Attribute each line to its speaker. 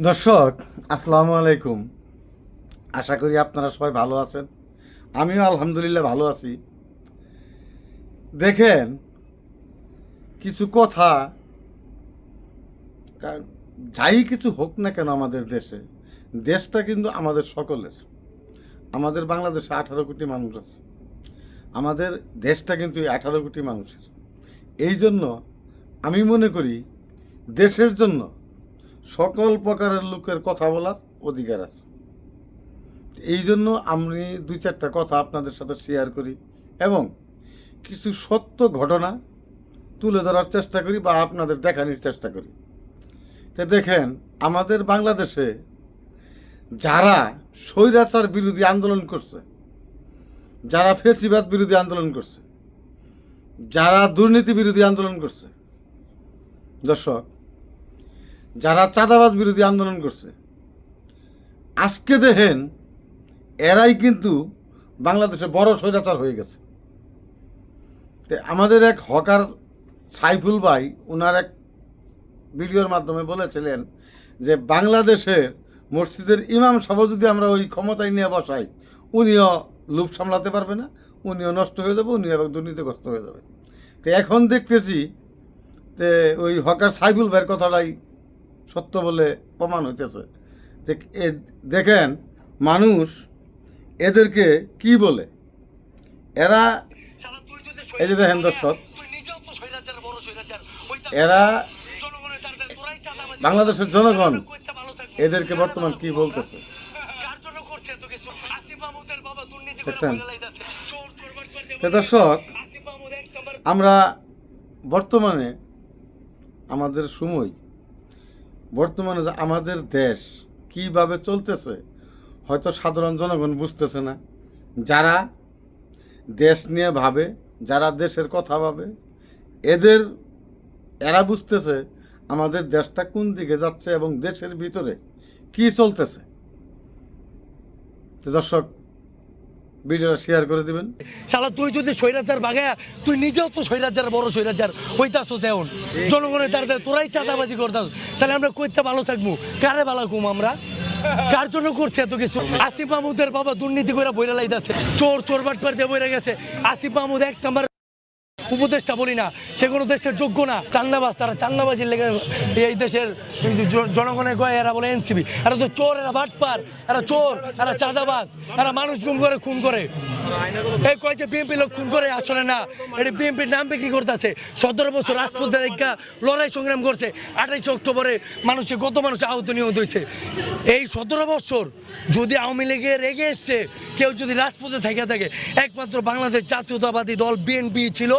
Speaker 1: দর্শক আসসালামু আলাইকুম। আশা করি আপনারা সবাই ভালো আছেন। আমিও আলহামদুলিল্লাহ ভালো আছি। দেখেন, কিছু কথা যাই কিছু হোক না কেন আমাদের দেশটা কিন্তু আমাদের সকলের। আমাদের বাংলাদেশে 18 কোটি মানুষ আছে। আমাদের দেশটা কিন্তু 18 কোটি মানুষের। এই জন্য আমি মনে করি দেশের জন্য সকল প্রকারের লোকের কথা বলার অধিকার আছে। এই জন্য আমি দুই চারটা কথা আপনাদের সাথে শেয়ার করি এবং কিছু সত্য ঘটনা তুলে ধরার চেষ্টা করি বা আপনাদের দেখানোর চেষ্টা করি। তো দেখেন, আমাদের বাংলাদেশে যারা স্বৈরাচার বিরোধী আন্দোলন করছে, যারা ফ্যাসিবাদ বিরোধী আন্দোলন করছে, যারা দুর্নীতি বিরোধী আন্দোলন করছে, দর্শক যারা চাঁদাবাজ বিরোধী আন্দোলন করছে, আজকে দেখেন এরাই কিন্তু বাংলাদেশে বড় স্বৈরাচার হয়ে গেছে। আমাদের এক হকার সাইফুল ভাই ওনার এক ভিডিওর মাধ্যমে বলেছিলেন যে বাংলাদেশের মসজিদের ইমাম সভা যদি আমরা ওই ক্ষমতায় নিয়ে বসাই, উনিও লোভ সামলাতে পারবে না, উনিও নষ্ট হয়ে যাবে, উনিও এবং দুর্নীতিগ্রস্ত হয়ে যাবে। তো এখন দেখতেছি যে ওই হকার সাইফুল ভাইয়ের কথাটাই সত্য বলে প্রমাণ হইতেছে। দেখেন মানুষ এদেরকে কি বলে, এরা এই যে দেখেন দর্শক, এরা বাংলাদেশের জনগণ এদেরকে বর্তমান কি বলতেছে দেখছেন। দর্শক, আমরা বর্তমানে আমাদের সময়, বর্তমানে আমাদের দেশ কিভাবে চলতেছে হয়তো সাধারণ জনগণ বুঝতেছে না। যারা দেশ নিয়ে ভাবে, যারা দেশের কথা ভাবে, এরা বুঝতেছে আমাদের দেশটা কোন দিকে যাচ্ছে এবং দেশের ভিতরে কি চলতেছে। তো দর্শক, ভিডিওটা শেয়ার করে দিবেন।
Speaker 2: শালা তুই যদি স্বৈরাচার বাগায়া, তুই নিজেও তো স্বৈরাচার, বড় স্বৈরাচার হইতাছস। এখন জনগণের দ্বারা তোরাই চাঁদাবাজি করতাস, তাহলে আমরা কইতে ভালো থাকবো? কারে ভালো ঘুম আমরা? কার জন্য করছে এত কিছু? আসিফ মাহমুদের বাবা দুর্নীতি করে বইরা লাইতাছে, চোর চোর বাটপার দিয়ে বইরা গেছে। আসিফ মাহমুদ এক নাম্বার উপদেশটা বলি না, সে কোনো দেশের যোগ্য না। চান্দাবাজ, তারা চান্দাবাজির লেগে এই দেশের জনগণের গয়ে এরা বলে এনসিবি। এরা তো চোর, এরা বাটপার, এরা চোর, এরা চাঁদাবাজ, এরা মানুষ গুম করে, খুন করে। এই কয় যে বিএনপি লোক খুন করে, আসলে না, এটা বিএনপির নাম বিক্রি করতেছে। 17 বছর রাজপথে লড়াই সংগ্রাম করছে। 28 অক্টোবরে কত মানুষ আহত নিহত হয়েছে। এই 17 বছর যদি আওয়ামী লীগের রেগে এসছে, কেউ যদি রাজপথে থাকে, একমাত্র বাংলাদেশ জাতীয়তাবাদী দল বিএনপি ছিল।